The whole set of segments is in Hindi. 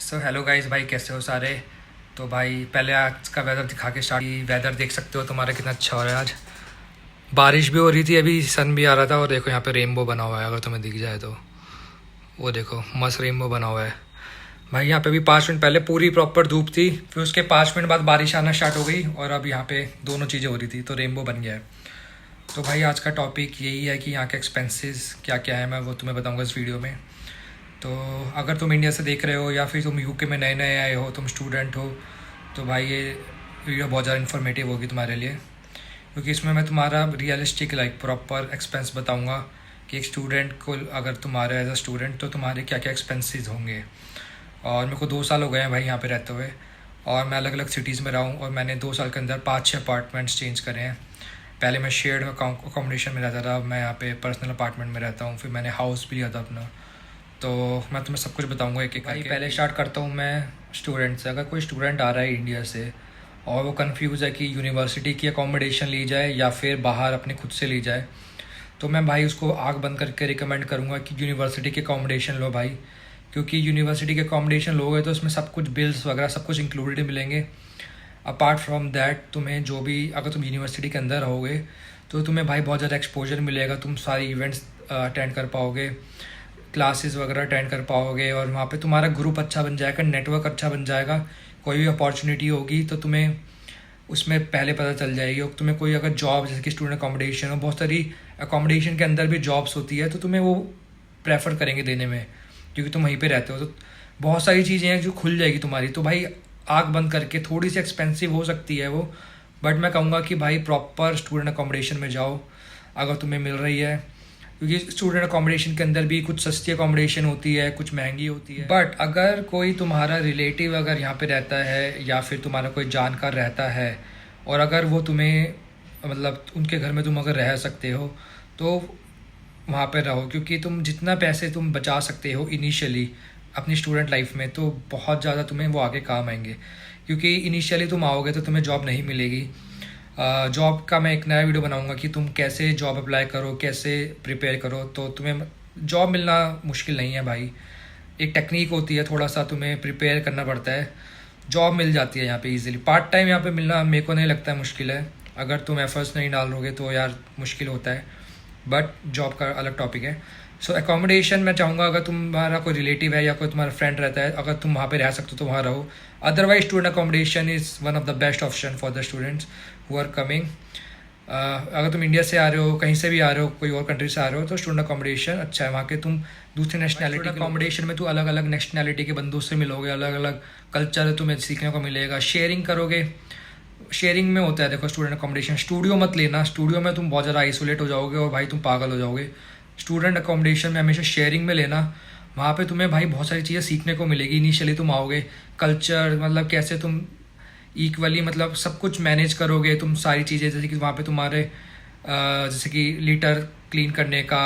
सो हेलो गाइस, भाई कैसे हो सारे। तो भाई पहले आज का वेदर दिखा के स्टार्ट। वेदर देख सकते हो तुम्हारा कितना अच्छा हो रहा है आज। बारिश भी हो रही थी, अभी सन भी आ रहा था। और देखो यहाँ पे रेनबो बना हुआ है, अगर तुम्हें दिख जाए तो वो देखो मस्त रेनबो बना हुआ है। भाई यहाँ पे भी 5 मिनट पहले पूरी प्रॉपर धूप थी, फिर उसके 5 मिनट बाद बारिश आना स्टार्ट हो गई और अब यहाँ पे दोनों चीज़ें हो रही थी तो रेनबो बन गया है। तो भाई आज का टॉपिक यही है कि यहाँ के एक्सपेंसेस क्या क्या है, मैं वो तुम्हें बताऊँगा इस वीडियो में। तो अगर तुम इंडिया से देख रहे हो या फिर तुम यूके में नए नए आए हो, तुम स्टूडेंट हो, तो भाई ये वीडियो बहुत ज़्यादा इन्फॉर्मेटिव होगी तुम्हारे लिए, क्योंकि इसमें मैं तुम्हारा रियलिस्टिक प्रॉपर एक्सपेंस बताऊंगा कि एक स्टूडेंट को, अगर तुम्हारे एज अ स्टूडेंट तो तुम्हारे क्या क्या एक्सपेंसेस होंगे। और मेरे को 2 साल हो गए हैं भाई यहाँ पे रहते हुए, और मैं अलग अलग सिटीज़ में रहा हूँ और मैंने 2 साल के अंदर 5-6 अपार्टमेंट्स चेंज करे हैं। पहले मैं शेयर्ड अकोमोडेशन में रहता था, अब मैं यहाँ पे पर्सनल अपार्टमेंट में रहता हूँ, फिर मैंने हाउस भी लिया था अपना। तो मैं तुम्हें सब कुछ बताऊंगा एक एक करके। पहले स्टार्ट करता हूँ मैं स्टूडेंट से। अगर कोई स्टूडेंट आ रहा है इंडिया से और वो कंफ्यूज है कि यूनिवर्सिटी की अकोमोडेशन ली जाए या फिर बाहर अपने खुद से ली जाए, तो मैं भाई उसको आँख बंद करके रिकमेंड करूँगा कि यूनिवर्सिटी की अकोमोडेशन लो भाई। क्योंकि यूनिवर्सिटी के अकोमोडेशन लोगे तो उसमें सब कुछ बिल्स वगैरह सब कुछ इंक्लूडेड मिलेंगे। अपार्ट फ्रॉम दैट तुम्हें जो भी, अगर तुम यूनिवर्सिटी के अंदर रहोगे तो तुम्हें भाई बहुत ज़्यादा एक्सपोजर मिलेगा, तुम सारे इवेंट्स अटेंड कर पाओगे, क्लासेस वगैरह अटेंड कर पाओगे, और वहाँ पे तुम्हारा ग्रुप अच्छा बन जाएगा, नेटवर्क अच्छा बन जाएगा। कोई भी अपॉर्चुनिटी होगी तो तुम्हें उसमें पहले पता चल जाएगी। और तुम्हें कोई अगर जॉब, जैसे कि स्टूडेंट अकोमोडेशन, और बहुत सारी अकोमोडेशन के अंदर भी जॉब्स होती है, तो तुम्हें वो प्रेफर करेंगे देने में, क्योंकि तुम वहीं पे रहते हो। तो बहुत सारी चीज़ें हैं जो खुल जाएगी तुम्हारी। तो भाई आँख बंद करके, थोड़ी सी एक्सपेंसिव हो सकती है वो, बट मैं कहूँगा कि भाई प्रॉपर स्टूडेंट अकोमोडेशन में जाओ अगर तुम्हें मिल रही है। क्योंकि स्टूडेंट अकोमोडेशन के अंदर भी कुछ सस्ती अकोमोडेशन होती है, कुछ महंगी होती है। बट अगर कोई तुम्हारा रिलेटिव अगर यहाँ पे रहता है या फिर तुम्हारा कोई जानकार रहता है, और अगर वो तुम्हें मतलब उनके घर में तुम अगर रह सकते हो, तो वहाँ पे रहो। क्योंकि तुम जितना पैसे तुम बचा सकते हो इनिशियली अपनी स्टूडेंट लाइफ में, तो बहुत ज़्यादा तुम्हें वो आगे काम आएंगे। क्योंकि इनिशियली तुम आओगे तो तुम्हें जॉब नहीं मिलेगी। जॉब का मैं एक नया वीडियो बनाऊंगा कि तुम कैसे जॉब अप्लाई करो, कैसे प्रिपेयर करो। तो तुम्हें जॉब मिलना मुश्किल नहीं है भाई, एक टेक्निक होती है, थोड़ा सा तुम्हें प्रिपेयर करना पड़ता है, जॉब मिल जाती है यहाँ पे इजीली। पार्ट टाइम यहाँ पे मिलना मेरे को नहीं लगता है मुश्किल है, अगर तुम एफर्ट्स नहीं डालोगे तो यार मुश्किल होता है, बट जॉब का अलग टॉपिक है। सो एकोमोडेशन मैं चाहूँगा, अगर तुम्हारा कोई रिलेटिव है या कोई तुम्हारा फ्रेंड रहता है, अगर तुम वहाँ पे रह सकते हो तो वहाँ रहो। Otherwise student accommodation is one of the best option for the students who are coming. अगर तुम इंडिया से आ रहे हो, कहीं से भी आ रहे हो, कोई और कंट्री से आ रहे हो, तो स्टूडेंट अकोमोडेशन अच्छा है। वहाँ के तुम दूसरी नेशनैलिटी अकोमोडेशन में तो अलग अलग नेशनैलिटी के बंदों से मिलोगे, अलग अलग कल्चर तुम्हें सीखने को मिलेगा, शेयरिंग करोगे। शेयरिंग में होता है, देखो स्टूडेंट अकोमोडेशन स्टूडियो मत लेना, स्टूडियो में तुम बहुत ज़्यादा आइसोलेट हो जाओगे और भाई तुम पागल हो जाओगे। स्टूडेंट अकोमोडेशन में हमेशा शेयरिंग में लेना, वहाँ पे तुम्हें भाई बहुत सारी चीज़ें सीखने को मिलेगी। इनिशियली तुम आओगे, कल्चर मतलब कैसे तुम इक्वली मतलब सब कुछ मैनेज करोगे, तुम सारी चीज़ें, जैसे कि वहाँ पे तुम्हारे जैसे कि लीटर क्लीन करने का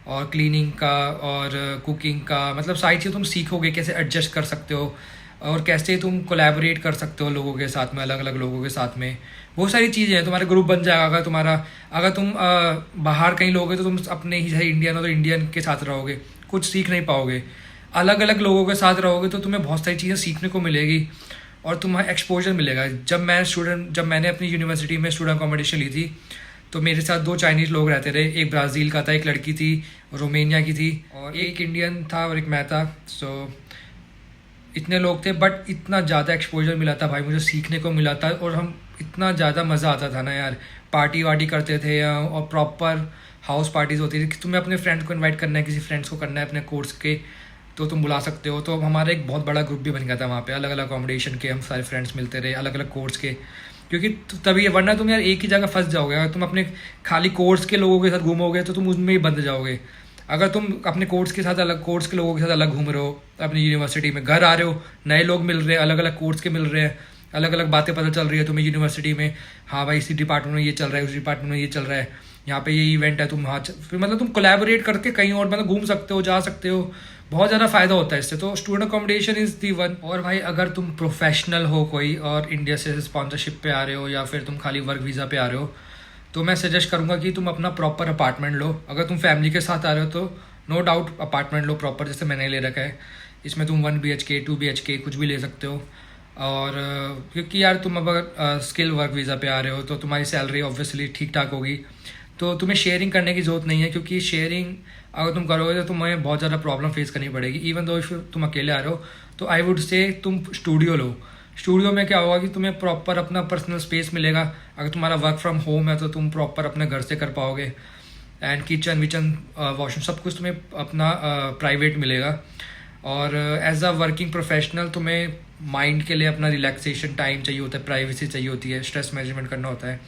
और क्लीनिंग का और कुकिंग का, मतलब सारी चीज़ें तुम सीखोगे, कैसे एडजस्ट कर सकते हो और कैसे तुम कोलैबोरेट कर सकते हो लोगों के साथ में, अलग अलग लोगों के साथ में। बहुत सारी चीज़ें हैं, तुम्हारा ग्रुप बन जाएगा। अगर तुम बाहर कहीं लोगे तो तुम अपने ही, जैसे इंडियन हो तो इंडियन के साथ रहोगे, कुछ सीख नहीं पाओगे। अलग अलग लोगों के साथ रहोगे तो तुम्हें बहुत सारी चीज़ें सीखने को मिलेगी और तुम्हें एक्सपोजर मिलेगा। जब मैंने अपनी यूनिवर्सिटी में स्टूडेंट अकोमोडेशन ली थी, तो मेरे साथ 2 चाइनीज़ लोग रहते रहे, एक ब्राज़ील का था, एक लड़की थी रोमेनिया की थी, और एक इंडियन था और एक मैं था। सो इतने लोग थे, बट इतना ज़्यादा एक्सपोजर मिला था भाई, मुझे सीखने को मिला था। और हम इतना ज़्यादा मज़ा आता था ना यार, पार्टी वार्टी करते थे, और प्रॉपर हाउस पार्टीज़ होती थी कि तुम्हें अपने फ्रेंड्स को इनवाइट करना है, किसी फ्रेंड्स को करना है अपने कोर्स के, तो तुम बुला सकते हो। तो हमारा एक बहुत बड़ा ग्रुप भी बन गया था वहाँ पे, अलग अलग अकोमोडेशन के हम सारे फ्रेंड्स मिलते रहे, अलग अलग कोर्स के। क्योंकि तभी, वरना तुम यार एक ही जगह फंस जाओगे। अगर तुम अपने खाली कोर्स के लोगों के साथ घूमोगे तो तुम उसमें ही बंद जाओगे। अगर तुम अपने कोर्स के लोगों के साथ अलग घूम रहे हो, अपनी यूनिवर्सिटी में घर आ रहे हो, नए लोग मिल रहे हैं, अलग अलग कोर्स के मिल रहे हैं, अलग अलग बातें पता चल रही है तुम्हें यूनिवर्सिटी में। हाँ भाई, इसी डिपार्टमेंट में ये चल रहा है, उस डिपार्टमेंट में ये चल रहा है, यहाँ पे ये इवेंट है, तुम वहाँ फिर मतलब तुम कोलैबोरेट करके कहीं और मतलब घूम सकते हो, जा सकते हो। बहुत ज़्यादा फ़ायदा होता है इससे। तो student accommodation is the one. और भाई अगर तुम प्रोफेशनल हो कोई और इंडिया से स्पॉन्सरशिप पे आ रहे हो या फिर तुम खाली वर्क वीज़ा पे आ रहे हो, तो मैं सजेस्ट करूँगा कि तुम अपना प्रॉपर अपार्टमेंट लो। अगर तुम फैमिली के साथ आ रहे हो तो नो डाउट अपार्टमेंट लो प्रॉपर, जैसे मैंने ले रखा है। इसमें तुम 1 BHK 2 BHK कुछ भी ले सकते हो। और क्योंकि यार तुम अगर स्किल वर्क वीज़ा पे आ रहे हो तो तुम्हारी सैलरी ऑब्वियसली ठीक ठाक होगी, तो तुम्हें शेयरिंग करने की ज़रूरत नहीं है, क्योंकि शेयरिंग अगर तुम करोगे तो तुम्हें बहुत ज़्यादा प्रॉब्लम फेस करनी पड़ेगी। इवन दो इफ तुम अकेले आ रहे हो तो आई वुड से तुम स्टूडियो लो। स्टूडियो में क्या होगा कि तुम्हें प्रॉपर अपना पर्सनल स्पेस मिलेगा। अगर तुम्हारा वर्क फ्रॉम होम है तो तुम प्रॉपर अपने घर से कर पाओगे, एंड किचन विचन वॉशरूम सब कुछ तुम्हें अपना प्राइवेट मिलेगा। और एज अ वर्किंग प्रोफेशनल तुम्हें माइंड के लिए अपना रिलैक्सेशन टाइम चाहिए होता है, प्राइवेसी चाहिए होती है, स्ट्रेस मैनेजमेंट करना होता है।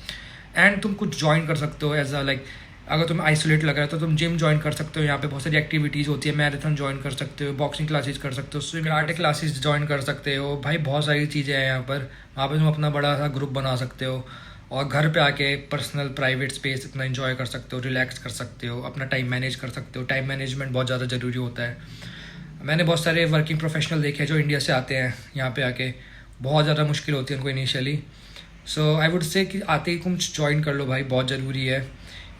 एंड तुम कुछ ज्वाइन कर सकते हो एज अ लाइक, अगर तुम्हें आइसोलेट लग रहा है तो तुम जिम ज्वाइन कर सकते हो। यहाँ पे बहुत सारी एक्टिविटीज़ होती है, मैराथन ज्वाइन कर सकते हो, बॉक्सिंग क्लासेस कर सकते हो, स्विमिंग कराटे क्लासेस ज्वाइन कर सकते हो। भाई बहुत सारी चीज़ें हैं यहाँ पर। वहाँ पे तुम अपना बड़ा सा ग्रुप बना सकते हो और घर पे आके पर्सनल प्राइवेट स्पेस इतना एंजॉय कर सकते हो, रिलैक्स कर सकते हो, अपना टाइम मैनेज कर सकते हो। टाइम मैनेजमेंट बहुत ज़्यादा ज़रूरी होता है। मैंने बहुत सारे वर्किंग प्रोफेशनल देखे जो इंडिया से आते हैं यहाँ पे आके, बहुत ज़्यादा मुश्किल होती है उनको initially. So I would say कि आते ही तुम ज्वाइन कर लो भाई, बहुत ज़रूरी है।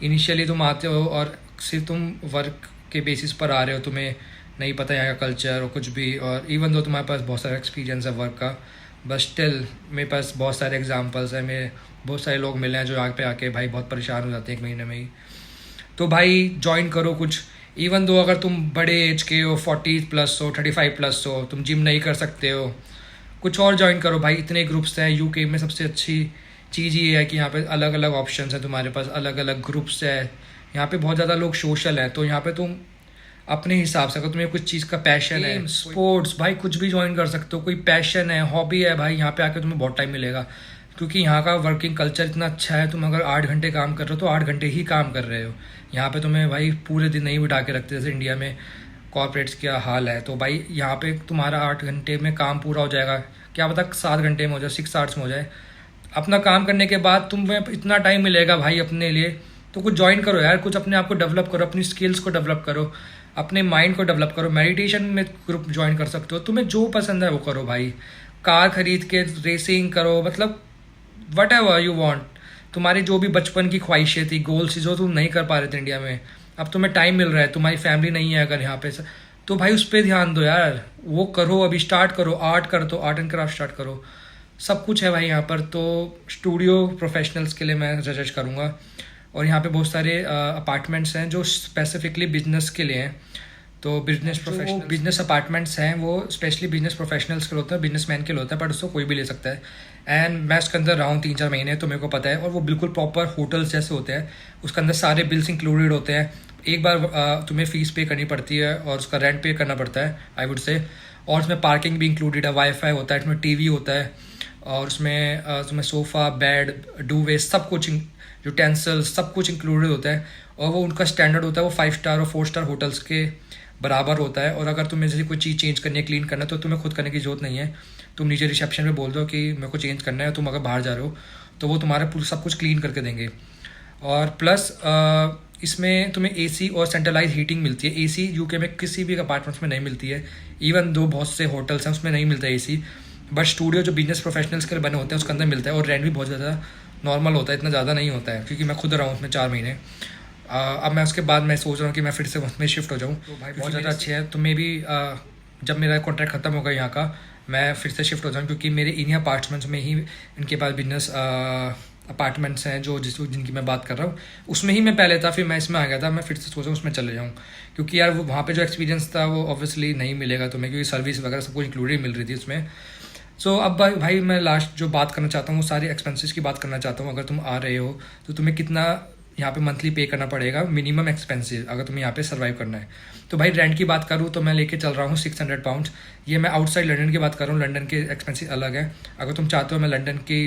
इनिशियली तुम आते हो और सिर्फ तुम वर्क के बेसिस पर आ रहे हो, तुम्हें नहीं पता यहाँ का कल्चर और कुछ भी, और इवन दो तुम्हारे पास बहुत सारा एक्सपीरियंस है वर्क का, बट स्टिल मेरे पास बहुत सारे एग्जांपल्स हैं। मेरे बहुत सारे लोग मिले हैं जो यहाँ पे आके भाई बहुत परेशान हो जाते हैं 1 महीने में ही। तो भाई ज्वाइन करो कुछ। इवन दो अगर तुम बड़े एज के हो, 40+ हो, 35+ हो, तुम जिम नहीं कर सकते हो, कुछ और ज्वाइन करो भाई। इतने ग्रुप्स हैं यूके में। सबसे अच्छी चीज़ ये है कि यहाँ पे अलग अलग ऑप्शंस हैं तुम्हारे पास, अलग अलग ग्रुप्स है यहाँ पे, बहुत ज़्यादा लोग सोशल हैं। तो यहाँ पे तुम अपने हिसाब से, अगर तुम्हें कुछ चीज़ का पैशन है, स्पोर्ट्स भाई कुछ भी ज्वाइन कर सकते हो। कोई पैशन है, हॉबी है भाई, यहाँ पे आके तुम्हें बहुत टाइम मिलेगा, क्योंकि यहाँ का वर्किंग कल्चर इतना अच्छा है। तुम अगर 8 घंटे काम कर रहे हो तो 8 घंटे ही काम कर रहे हो। यहाँ पे तुम्हें भाई पूरे दिन नहीं बिठा के रखते जैसे इंडिया में कॉर्पोरेट्स का हाल है। तो भाई यहाँ पे तुम्हारा 8 घंटे में काम पूरा हो जाएगा, क्या पता 7 घंटे में हो जाए, 6 आवर्स में हो जाए। अपना काम करने के बाद तुम्हें इतना टाइम मिलेगा भाई अपने लिए, तो कुछ ज्वाइन करो यार, कुछ अपने आप को डेवलप करो, अपनी स्किल्स को डेवलप करो, अपने माइंड को डेवलप करो। मेडिटेशन में ग्रुप ज्वाइन कर सकते हो, तुम्हें जो पसंद है वो करो भाई। कार खरीद के रेसिंग करो, मतलब वट एवर यू वॉन्ट। तुम्हारी जो भी बचपन की ख्वाहिशें थी, गोल्स थी, जो तुम नहीं कर पा रहे थे इंडिया में, अब तुम्हें टाइम मिल रहा है, तुम्हारी फैमिली नहीं है अगर यहाँ पे, तो भाई उस पर ध्यान दो यार, वो करो। अभी स्टार्ट करो, आर्ट कर दो, आर्ट एंड क्राफ्ट स्टार्ट करो, सब कुछ है भाई यहाँ पर। तो स्टूडियो प्रोफेशनल्स के लिए मैं सजेस्ट करूँगा। और यहाँ पे बहुत सारे अपार्टमेंट्स हैं जो स्पेसिफिकली बिजनेस के लिए हैं। तो बिजनेस अपार्टमेंट्स हैं वो स्पेशली बिजनेस प्रोफेशनल्स के लिए होते हैं, बिजनेसमैन के लिए होता है, बट उसको कोई भी ले सकता है। एंड मैं उसके अंदर रहा हूँ 3-4 महीने, तो मेरे को पता है। और वो बिल्कुल प्रॉपर होटल्स जैसे होते हैं, उसके अंदर सारे बिल्स इंक्लूडेड होते हैं। एक बार तुम्हें फ़ीस पे करनी पड़ती है और उसका रेंट पे करना पड़ता है आई वुड से। और उसमें पार्किंग भी इंक्लूडेड है, वाईफाई होता है, उसमें टीवी होता है, और उसमें तुम्हें सोफ़ा, बेड, डूवे, सब कुछ, यूटेंसिल्स सब कुछ इंक्लूडेड होता है। और वो उनका स्टैंडर्ड होता है, वो 5 स्टार और 4 स्टार होटल्स के बराबर होता है। और अगर तुम्हें जैसे कोई चीज़ चेंज करनी है, क्लीन करना है, तो तुम्हें खुद करने की जरूरत नहीं है। तुम नीचे रिसेप्शन पे बोल दो कि मेरे को चेंज करना है, तुम अगर बाहर जा रहे हो तो वो तुम्हारे पूरा सब कुछ क्लीन करके देंगे। और प्लस इसमें तुम्हें एसी और सेंट्रलाइज हीटिंग मिलती है। एसी यूके में किसी भी अपार्टमेंट्स में नहीं मिलती है, इवन दो बहुत से होटल्स हैं उसमें नहीं मिलता है एसी, बट स्टूडियो जो बिजनेस प्रोफेशनल्स के लिए बने होते हैं उसके अंदर मिलता है। और रेंट भी बहुत ज़्यादा नॉर्मल होता है, इतना ज़्यादा नहीं होता है, क्योंकि मैं खुद रहा हूँ उसमें 4 महीने। अब मैं उसके बाद मैं सोच रहा हूँ कि मैं फिर से उसमें शिफ्ट हो जाऊँ। तो भाई बहुत ज़्यादा अच्छे हैं। तो मे भी जब मेरा कॉन्ट्रैक्ट ख़त्म होगा यहाँ का, मैं फिर से शिफ्ट हो जाऊँ, क्योंकि मेरे इन्हीं अपार्टमेंट्स में ही इनके पास बिजनेस अपार्टमेंट्स हैं जो जिनकी मैं बात कर रहा हूँ, उसमें ही मैं पहले था, फिर मैं इसमें आ गया था। मैं फिर से सोचा उसमें चले जाऊँ, क्योंकि यार वो वहाँ पे जो एक्सपीरियंस था वो ऑब्वियसली नहीं मिलेगा तुम्हें, क्योंकि सर्विस वगैरह सब कुछ इंक्लूडेड मिल रही थी उसमें। सो अब भाई मैं लास्ट जो बात करना चाहता हूँ वो सारे एक्सपेंसेस की बात करना चाहता हूँ। अगर तुम आ रहे हो तो तुम्हें कितना यहाँ पे मंथली पे करना पड़ेगा, मिनिमम एक्सपेंसेस, अगर तुम्हें यहाँ पे सर्वाइव करना है। तो भाई रेंट की बात करूँ तो मैं लेके चल रहा हूँ 600 पाउंड्स। ये मैं आउटसाइड लंदन की बात कर रहा हूँ, लंदन के एक्सपेंसेस अलग है। अगर तुम चाहते हो मैं लंदन के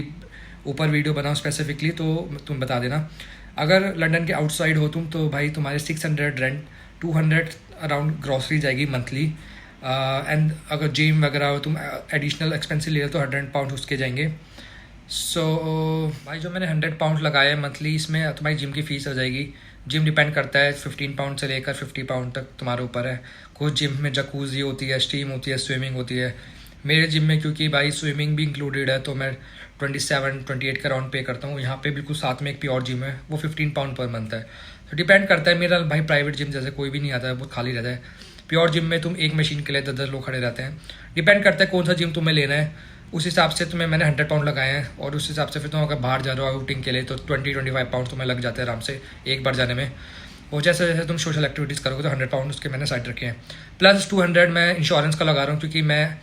ऊपर वीडियो बनाऊँ स्पेसिफिकली तो तुम बता देना। अगर लंदन के आउटसाइड हो तुम तो भाई तुम्हारे 600 रेंट, 200 अराउंड ग्रॉसरी जाएगी मंथली। एंड अगर जिम वगैरह हो तुम एडिशनल एक्सपेंसिव ले तो 100 पाउंड उसके जाएंगे। सो भाई जो मैंने 100 पाउंड लगाया है मंथली, इसमें तुम्हारी जिम की फ़ीस आ जाएगी। जिम डिपेंड करता है 15 पाउंड से लेकर 50 पाउंड तक तुम्हारे ऊपर है। कुछ जिम में जकूज़ी होती है, स्टीम होती है, स्विमिंग होती है। मेरे जिम में क्योंकि भाई स्विमिंग भी इंक्लूडेड है तो मैं 27-28 का राउंड पे करता हूँ। यहाँ पे बिल्कुल साथ में एक प्योर जिम है, वो 15 पाउंड पर मंथ है। तो डिपेंड करता है। मेरा भाई प्राइवेट जिम जैसे कोई भी नहीं आता है, बहुत खाली रहता है। प्योर जिम में तुम एक मशीन के लिए 10 लोग खड़े रहते हैं। डिपेंड करता है कौन सा जिम तुम्हें लेना है, उस हिसाब से तुम्हें मैंने 100 पाउंड लगाए हैं, और उस हिसाब से फिर तुम अगर बाहर जा रहे हो आउटिंग के लिए तो 20-25 पाउंड तुम्हें लग जाते हैं आराम से एक बार जाने में। और जैसे जैसे तुम सोशल एक्टिविटीज़ करोगे तो 100 पाउंड उसके मैंने साइड रखे हैं। प्लस 200 मैं इंश्योरेंस का लगा रहा हूँ, क्योंकि मैं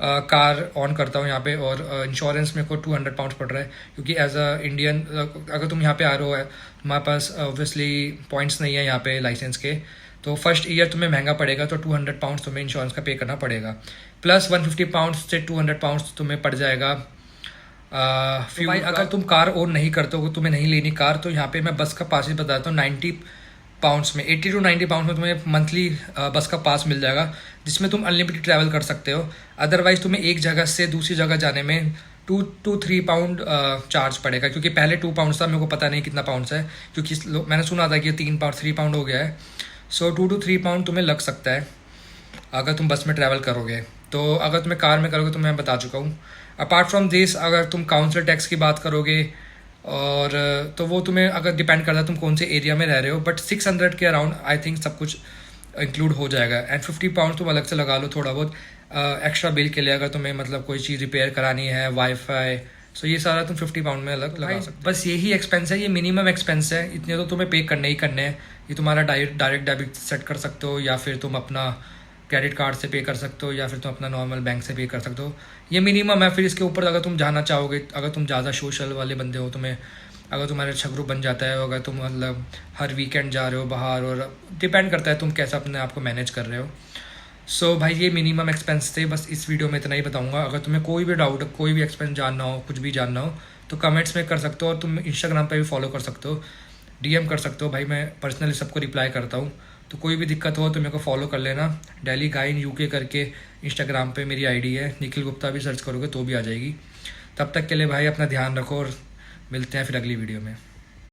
कार ऑन करता हूँ यहाँ पे, और इंश्योरेंस मेरे को 200 पाउंड पड़ रहा है, क्योंकि एज अ इंडियन अगर तुम यहाँ पे आ रहे हो, तुम्हारे पास ऑब्वियसली पॉइंट्स नहीं है यहाँ पे लाइसेंस के, तो फर्स्ट ईयर तुम्हें महंगा पड़ेगा, तो 200 पाउंड तुम्हें इंश्योरेंस का पे करना पड़ेगा। प्लस 150 पाउंड से 200 पाउंड तुम्हें पड़ जाएगा भाई अगर तुम कार ओन नहीं करते हो, तुम्हें नहीं लेनी कार, तो यहाँ पे मैं बस का पास ही बताता हूँ। 90 पाउंड्स में 80 to 90 पाउंड में तुम्हें मंथली बस का पास मिल जाएगा, जिसमें तुम अनलिमिटेड ट्रैवल कर सकते हो। अदरवाइज तुम्हें एक जगह से दूसरी जगह जाने में 2 to 3 पाउंड चार्ज पड़ेगा, क्योंकि पहले 2 पाउंड था, मेरे को पता नहीं कितना पाउंड्स है, क्योंकि मैंने सुना था कि 3 पाउंड हो गया है। सो 2 to 3 पाउंड तुम्हें लग सकता है अगर तुम बस में ट्रैवल करोगे। तो अगर तुम्हें कार में करोगे तो मैं बता चुका हूँ। अपार्ट फ्रॉम दिस अगर तुम काउंसिल टैक्स की बात करोगे, और तो वो तुम्हें अगर डिपेंड करता है तुम कौन से एरिया में रह रहे हो, बट 600 के अराउंड आई थिंक सब कुछ इंक्लूड हो जाएगा। एंड 50 पाउंड तुम अलग से लगा लो थोड़ा बहुत एक्स्ट्रा बिल के लिए, अगर तुम्हें मतलब कोई चीज़ रिपेयर करानी है, वाईफाई, सो ये सारा तुम 50 पाउंड में अलग लगा सकते हो। बस यही एक्सपेंस है, ये मिनिमम एक्सपेंस है, इतने तो तुम्हें पे करने ही करने हैं। ये तुम्हारा डायरेक्ट डेबिट सेट कर सकते हो, या फिर तुम अपना क्रेडिट कार्ड से पे कर सकते हो, या फिर तुम अपना नॉर्मल बैंक से पे कर सकते हो। ये मिनिमम है। फिर इसके ऊपर अगर तुम जाना चाहोगे, अगर तुम ज़्यादा सोशल वाले बंदे हो, तुम्हें अगर तुम्हारे अच्छा ग्रुप बन जाता है, अगर तुम मतलब हर वीकेंड जा रहे हो बाहर, और डिपेंड करता है तुम कैसा अपने आप को मैनेज कर रहे हो। सो भाई ये मिनिमम एक्सपेंस थे, बस इस वीडियो में इतना ही बताऊंगा। अगर तुम्हें कोई भी डाउट, कोई भी एक्सपेंस जानना हो, कुछ भी जानना हो, तो कमेंट्स में कर सकते हो, और तुम इंस्टाग्राम पे भी फॉलो कर सकते हो, DM कर सकते हो भाई, मैं पर्सनली सबको रिप्लाई करता हूँ। तो कोई भी दिक्कत हो तो मेरे को फॉलो कर लेना। डेली गाय इन UK करके इंस्टाग्राम पे मेरी ID है, निखिल गुप्ता भी सर्च करोगे तो भी आ जाएगी। तब तक के लिए भाई अपना ध्यान रखो, और मिलते हैं फिर अगली वीडियो में।